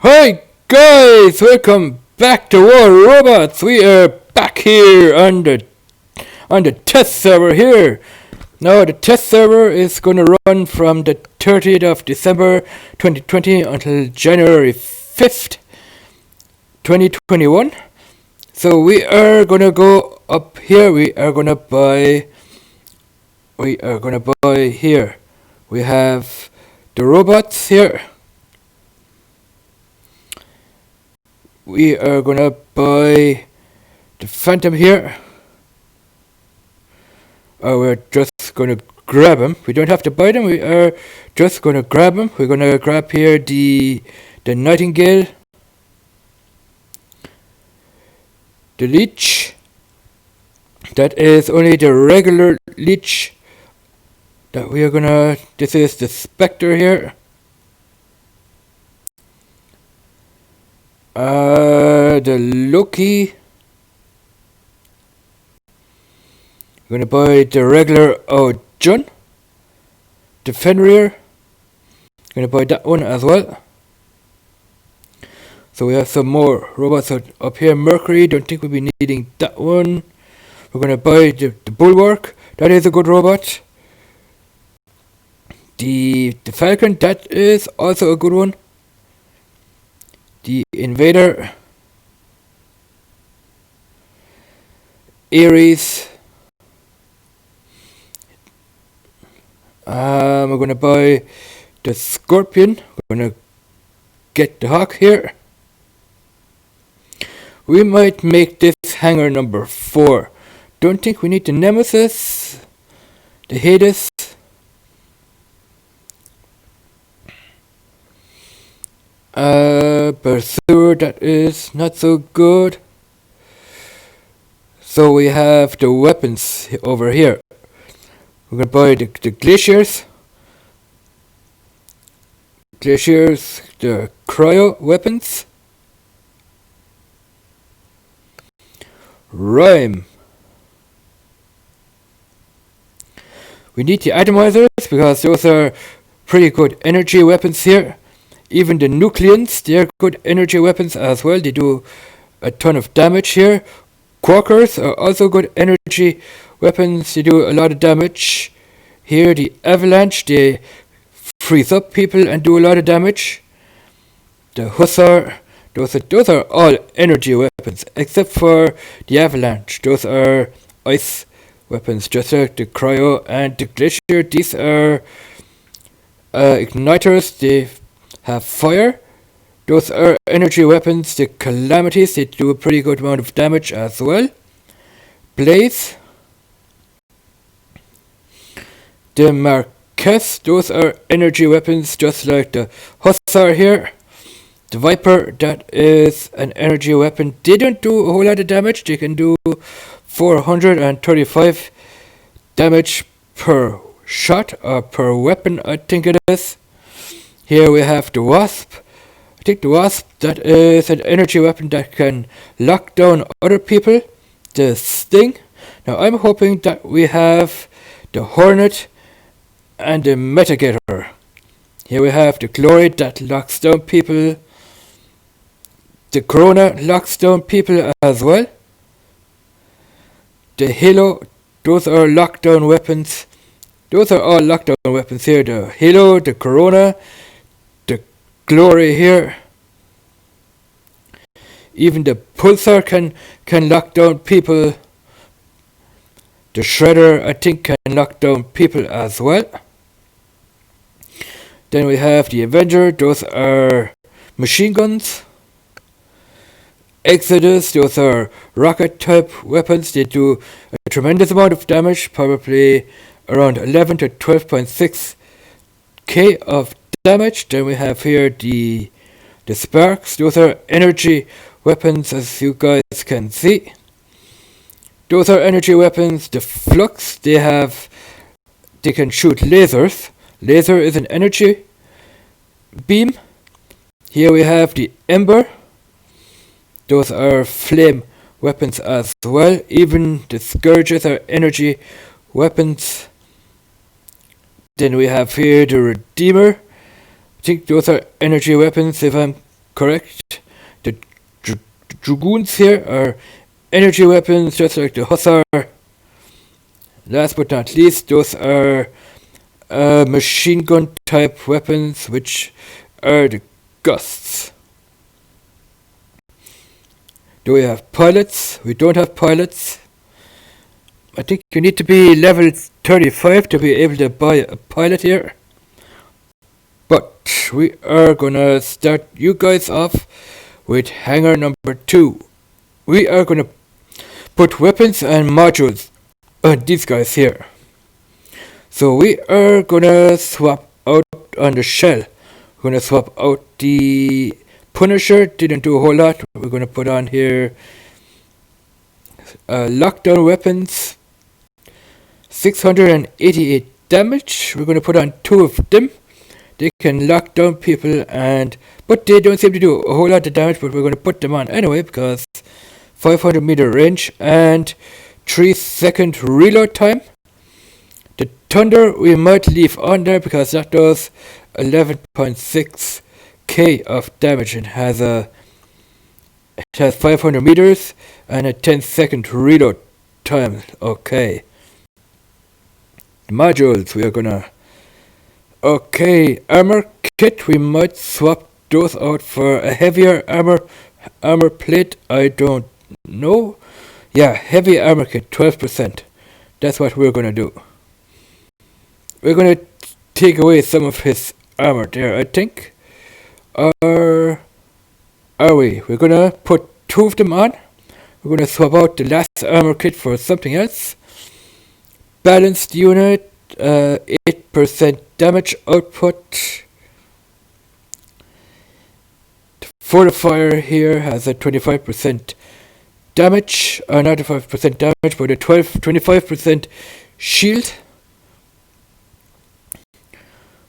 Hi guys, welcome back to War Robots. We are back here on the test server here. Now the test server is going to run from the 30th of December 2020 until January 5th, 2021. So we are going to go up here. We are going to buy here. We have the robots here. We are gonna buy the Phantom here. We're just gonna grab them. We don't have to buy them. We are just gonna grab them. We're gonna grab here the Nightingale, the Leech. That is only the regular Leech that we are gonna. This is the Spectre here. The Loki. We're gonna buy the regular Jun. The Fenrir. Gonna buy that one as well. So we have some more robots up here. Mercury, don't think we'll be needing that one. We're gonna buy the Bulwark. That is a good robot. The Falcon, that is also a good one. The Invader, Ares. We're gonna buy the Scorpion. We're gonna get the Hawk here. We might make this hangar number 4. Don't think we need the Nemesis, the Hades. Pursuer, that is not so good. So we have the weapons over here. We're gonna buy the Glaciers. The cryo weapons. Rhyme. We need the atomizers because those are pretty good energy weapons here. Even the Nucleans, they're good energy weapons as well. They do a ton of damage here. Quakers are also good energy weapons. They do a lot of damage. Here, the Avalanche, they freeze up people and do a lot of damage. The Hussar, those are all energy weapons, except for the Avalanche. Those are ice weapons, just like the Cryo and the Glacier. These are igniters. They have fire. Those are energy weapons. The Calamities, they do a pretty good amount of damage as well. Blaze. The Marquess, those are energy weapons just like the Hussar here. The Viper, that is an energy weapon. They don't do a whole lot of damage. They can do 435 damage per shot or per weapon, I think it is. Here we have the Wasp. I think the Wasp, that is an energy weapon that can lock down other people. The Sting. Now I'm hoping that we have the Hornet and the Mitigator. Here we have the Glory that locks down people. The Corona locks down people as well. The Halo, those are lockdown weapons. Those are all lockdown weapons here. The Halo, the Corona, the Glory here. Even the Pulsar can lock down people. The Shredder, I think, can lock down people as well. Then we have the Avenger, those are machine guns. Exodus, those are rocket type weapons. They do a tremendous amount of damage, probably around 11 to 12.6k of damage. Then we have here the Sparks, those are energy weapons, as you guys can see. Those are energy weapons. The Flux, they can shoot lasers. Laser is an energy beam. Here we have the Ember. Those are flame weapons as well. Even the Scourges are energy weapons. Then we have here the Redeemer. I think those are energy weapons if I'm correct. The dragoons here are energy weapons, just like the hussar. Last but not least, those are machine gun type weapons, which are the gusts. Do we have pilots? We don't have pilots. I think you need to be level 35 to be able to buy a pilot here. But we are gonna start you guys off with hangar number 2. We are gonna put weapons and modules on these guys here. So we are gonna swap out on the shell. We're gonna swap out the Punisher, didn't do a whole lot. We're gonna put on here lockdown weapons, 688 damage. We're gonna put on 2 of them. They can lock down people, but they don't seem to do a whole lot of damage, but we're gonna put them on anyway because 500 meter range and 3-second reload time. The Thunder we might leave on there because that does 11.6k of damage and has 500 meters and a 10-second reload time. Okay. The modules we are gonna. Okay, armor kit we might swap those out for a heavier armor plate. I don't know. Yeah, heavy armor kit, 12%. That's what we're gonna do. We're gonna take away some of his armor there, I think. Or are we? We're gonna put 2 of them on. We're gonna swap out the last armor kit for something else. Balanced unit, 8% damage output. The fortifier here has a 25% damage, not 5% damage, but a 25% shield.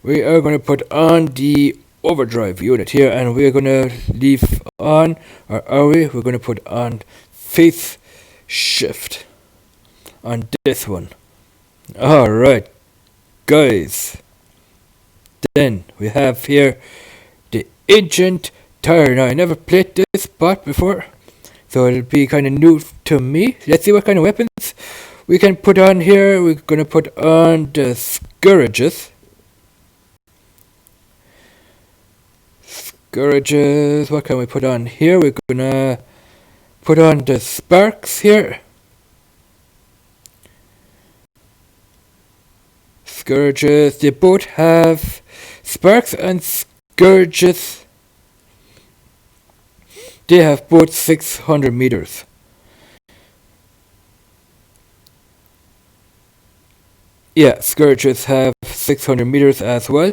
We are going to put on the overdrive unit here, and we're going to leave on, or are we? We're going to put on phase shift on this one. Alright, guys. Then we have here the Ancient Tire. Now, I never played this bot before, so it'll be kind of new to me. Let's see what kind of weapons we can put on here. We're going to put on the Scourges. What can we put on here? We're gonna put on the Sparks here. Scourges, they both have Sparks and Scourges. They have both 600 meters. Yeah, Scourges have 600 meters as well.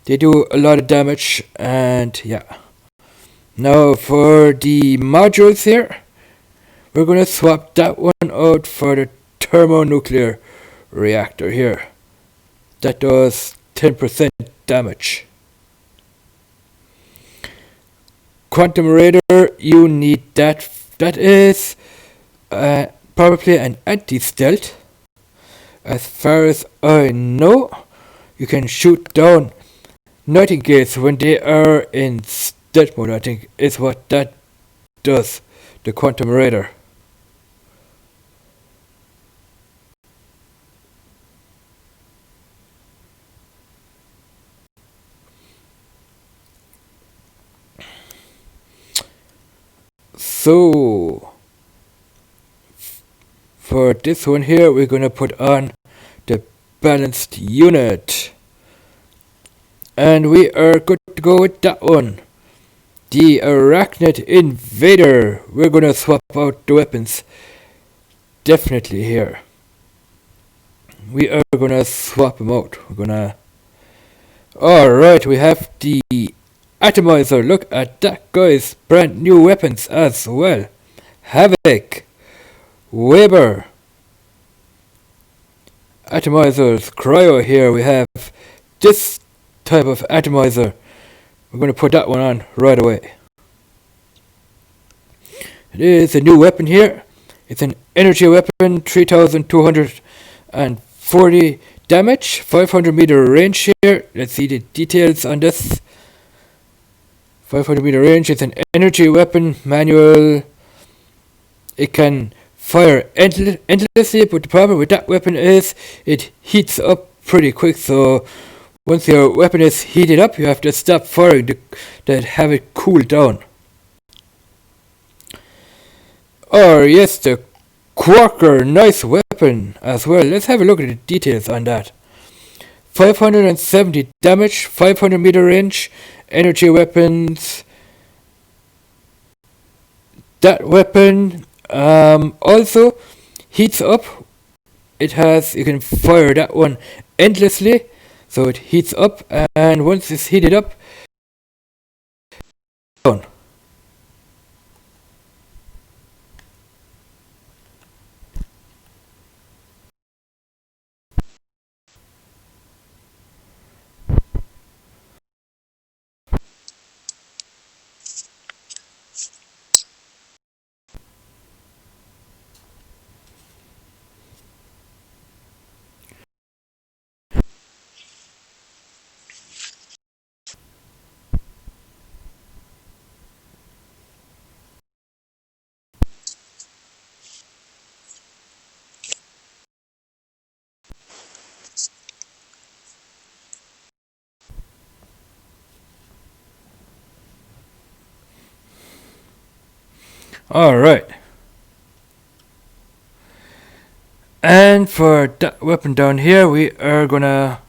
They do a lot of damage, and yeah. Now for the modules here, we're gonna swap that one out for the thermonuclear reactor here. That does 10% damage. Quantum radar, you need that. That is probably an anti-stealth. As far as I know, you can shoot down Nightingales when they are in stealth mode, I think, is what that does, the quantum radar. So, for this one here, we're gonna put on the balanced unit. And we are good to go with that one. The Arachnid Invader. We're gonna swap out the weapons. Definitely here. We are gonna swap them out. Alright, we have the Atomizer. Look at that, guys. Brand new weapons as well. Havoc. Weber. Atomizers. Cryo here. We have this type of atomizer. We're going to put that one on right away. It is a new weapon here. It's an energy weapon, 3240 damage, 500 meter range here. Let's see the details on this. 500 meter range. It's an energy weapon, manual. It can fire endlessly, but the problem with that weapon is it heats up pretty quick. So once your weapon is heated up, you have to stop firing to have it cool down. Or yes, the Quarker, nice weapon as well. Let's have a look at the details on that. 570 damage, 500 meter range, energy weapons. That weapon also heats up. It has, you can fire that one endlessly, so it heats up, and once it's heated up, down. Alright. And for that weapon down here, we are gonna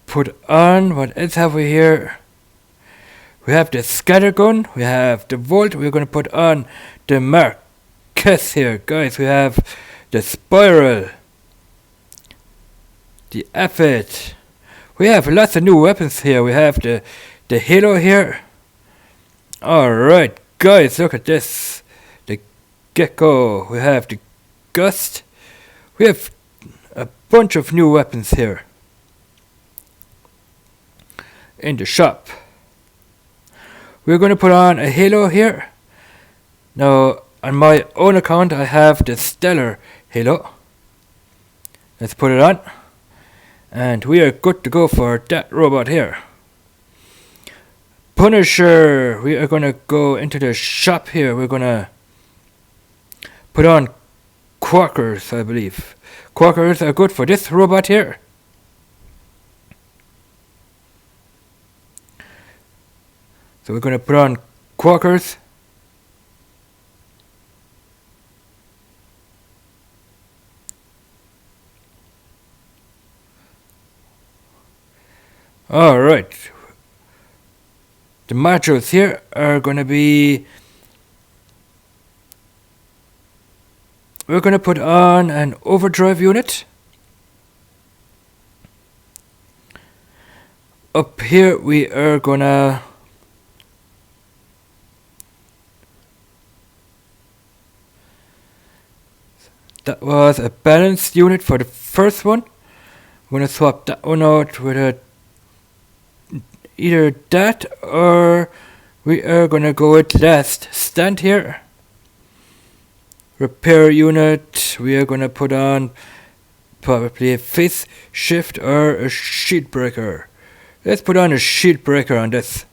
put on, what else have we here? We have the scatter gun, we have the volt, we're gonna put on the Marquez here. Guys, we have the spiral, the Aphid. We have lots of new weapons here. We have the halo here. Alright, guys, look at this. The gecko. We have the gust. We have a bunch of new weapons here in the shop. We're going to put on a halo here. Now, on my own account, I have the stellar halo. Let's put it on. And we are good to go for that robot here. Punisher, we are going to go into the shop here. We're going to put on Quarkers, I believe. Quarkers are good for this robot here. So we're going to put on Quarkers. Alright. The modules here are going to be, we're going to put on an overdrive unit. Up here we are going to that was a balanced unit for the first one. I'm going to swap that one out with either that, or we are going to go with last stand here. Repair unit, we are going to put on probably a face shift or a shield breaker. Let's put on a shield breaker on this.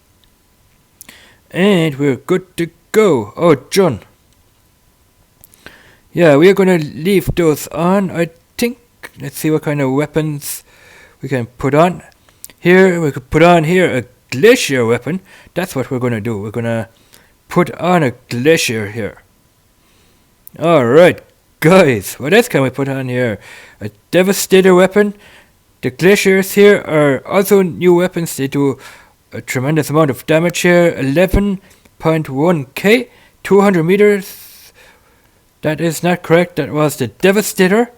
And we're good to go. Oh, John. Yeah, we are going to leave those on, I think. Let's see what kind of weapons we can put on. Here, we could put on here a glacier weapon. That's what we're going to do. We're going to put on a glacier here. Alright, guys. What else can we put on here? A devastator weapon. The glaciers here are also new weapons. They do a tremendous amount of damage here. 11.1k, 200 meters. That is not correct. That was the devastator.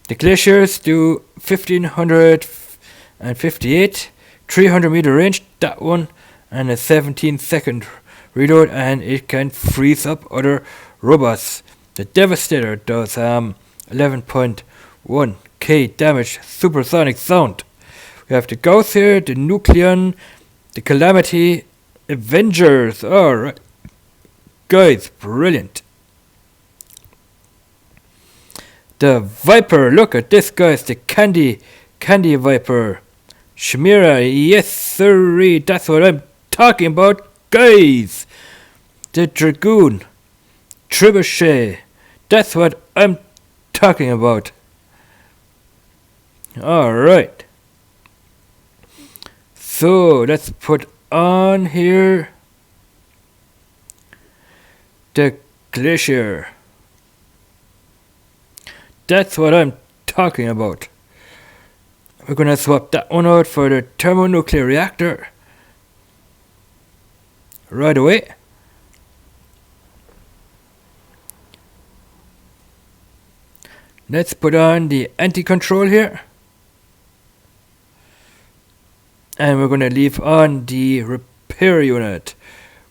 The glaciers do 1558, 300 meter range, that one, and a 17-second reload, and it can freeze up other robots. The Devastator does 11.1k damage, supersonic sound. We have the Gauss here, the Nucleon, the Calamity, Avengers. Alright, guys, brilliant. The Viper, look at this, guys, the Candy Viper. Chimera, yes sirree, that's what I'm talking about, guys. The Dragoon, Trebuchet, that's what I'm talking about. Alright. So let's put on here the Glacier. That's what I'm talking about. We're gonna swap that one out for the thermonuclear reactor right away. Let's put on the anti-control here. And we're gonna leave on the repair unit.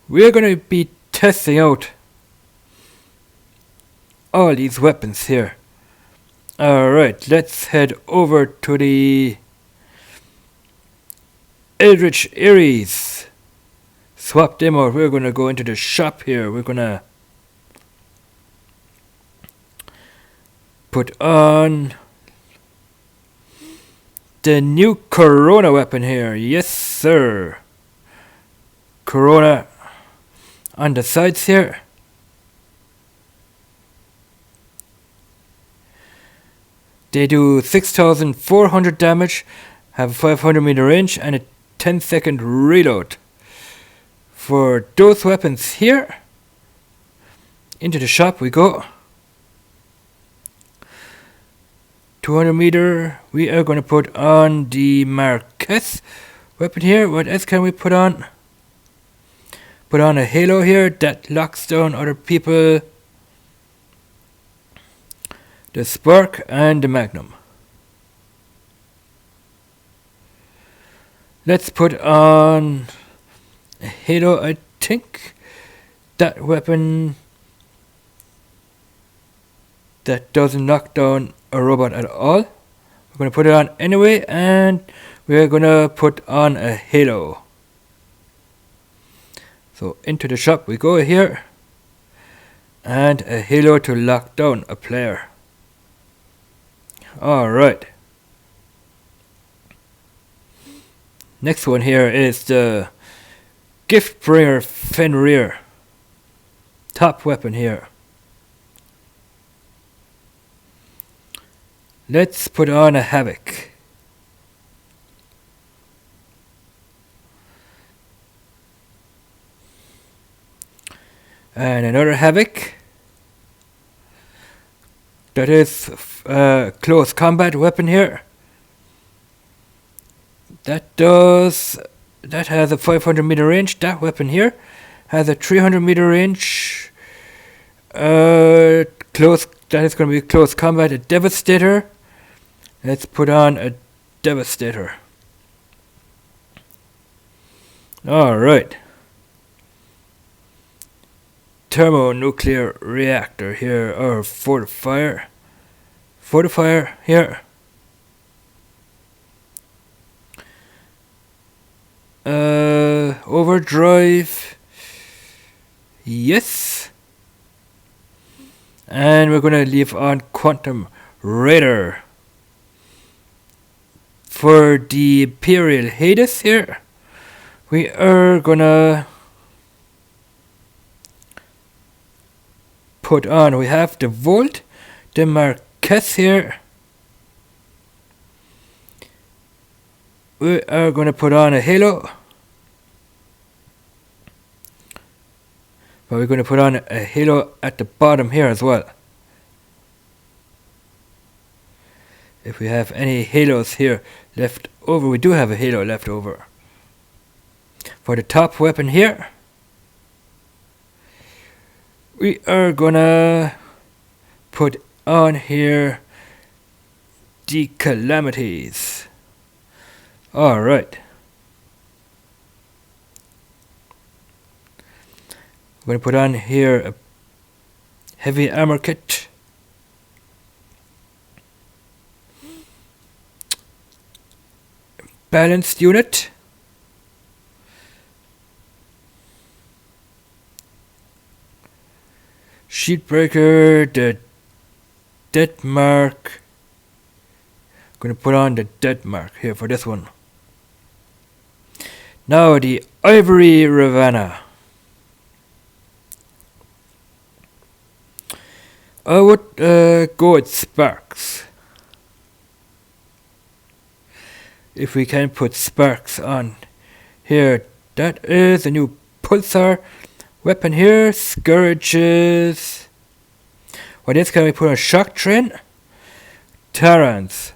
We're gonna be testing out all these weapons here. Alright, let's head over to the Eldritch Ares. Swap them out. We're gonna go into the shop here. We're gonna put on the new Corona weapon here. Yes, sir. Corona on the sides here. They do 6,400 damage, have a 500 meter range, and a 10-second reload. For those weapons here, into the shop we go. 200 meter, we are going to put on the Marquez weapon here. What else can we put on? Put on a halo here that locks down other people. The Spark and the Magnum. Let's put on a halo, I think. That weapon that doesn't knock down a robot at all. We're going to put it on anyway, and we're going to put on a halo. So into the shop we go here, and a halo to lock down a player. Alright. Next one here is the Giftbringer Fenrir. Top weapon here. Let's put on a Havoc. And another Havoc. That is close combat weapon here. That has a 500 meter range. That weapon here has a 300 meter range. That is going to be close combat. A Devastator. Let's put on a Devastator. Alright. Thermonuclear reactor here, or fortifier here. Overdrive, yes. And we're gonna leave on Quantum Raider. For the Imperial Hades here, we are gonna put on, we have the Volt, the Marquez here. We are going to put on a halo. But we're going to put on a halo at the bottom here as well. If we have any halos here left over, we do have a halo left over. For the top weapon here, we are gonna put on here the Calamities. Alright. We're gonna put on here a heavy armor kit. Balanced unit. Sheetbreaker, the dead mark. I'm gonna put on the dead mark here for this one. Now the ivory Ravenna. I would go with sparks. If we can put sparks on here. That is a new pulsar weapon here. Scourges. What else can we put on? Shock train? Terrans.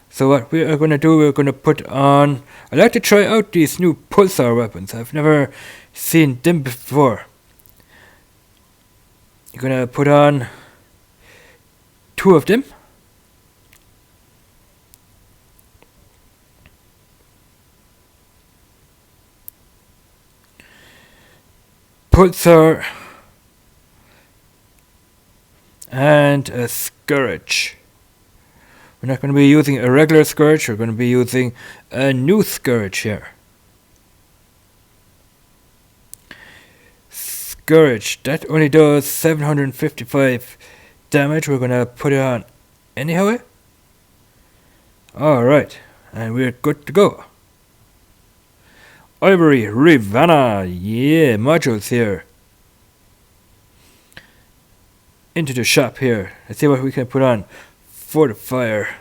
So what we are going to do, we're going to put on... I'd like to try out these new pulsar weapons. I've never seen them before. You're going to put on 2 of them. Pulsar and a scourge. We're not going to be using a regular scourge, we're going to be using a new scourge here. Scourge, that only does 755 damage. We're going to put it on anyhow. Alright, and we're good to go. Ivory Ravenna, yeah, modules here. Into the shop here. Let's see what we can put on for the fire.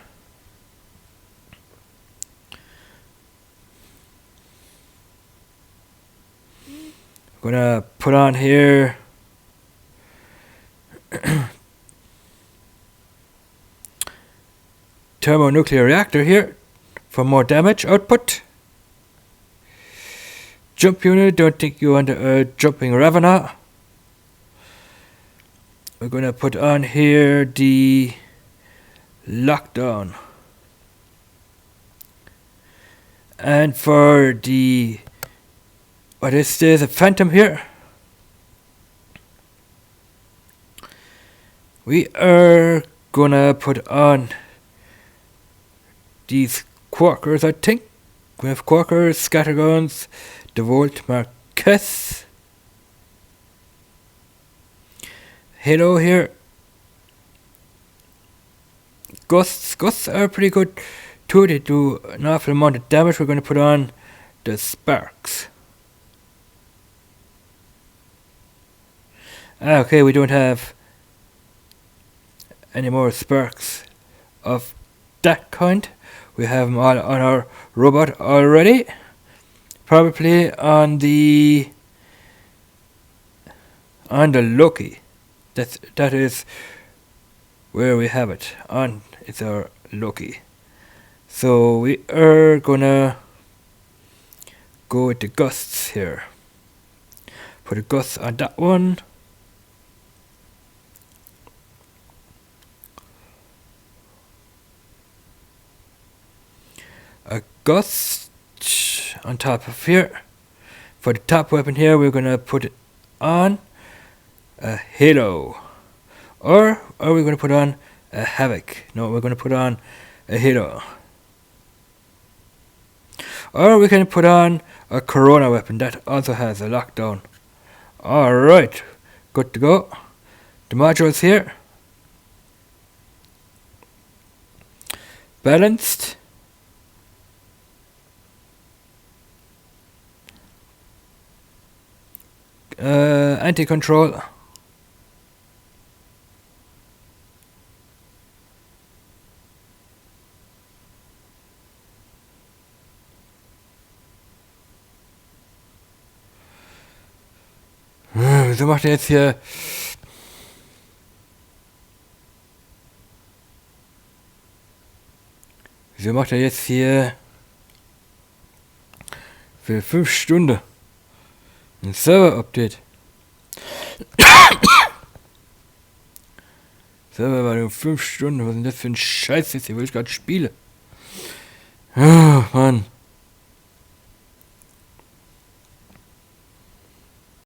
I'm gonna put on here thermonuclear reactor here for more damage output. Jump unit, don't think you want a jumping Ravenna. We're gonna put on here the lockdown. And for the... what is this? A phantom here. We are gonna put on these Quarkers, I think. We have Quarkers, Scatterguns, the Volt Marquess. Halo here. Gusts. Gusts are pretty good too. They do an awful amount of damage. We're going to put on the sparks. Okay, we don't have any more sparks of that kind. We have them all on our robot already. Probably on the Loki. That is where we have it. On it's our Loki. So we are gonna go with the gusts here. Put a gust on that one. A gust on top of here. For the top weapon here, we're gonna put it on a halo. Or are we gonna put on a havoc? No, we're gonna put on a halo. Or we can put on a corona weapon that also has a lockdown. Alright, good to go. The modules here. Balanced. Anti-control. Wieso macht er jetzt hier... Wieso macht er jetzt hier... für 5 Stunden ein Server-Update? Server war nur 5 Stunden. Was ist denn das für ein Scheiß jetzt? Hier will ich gerade spielen. Oh, Mann.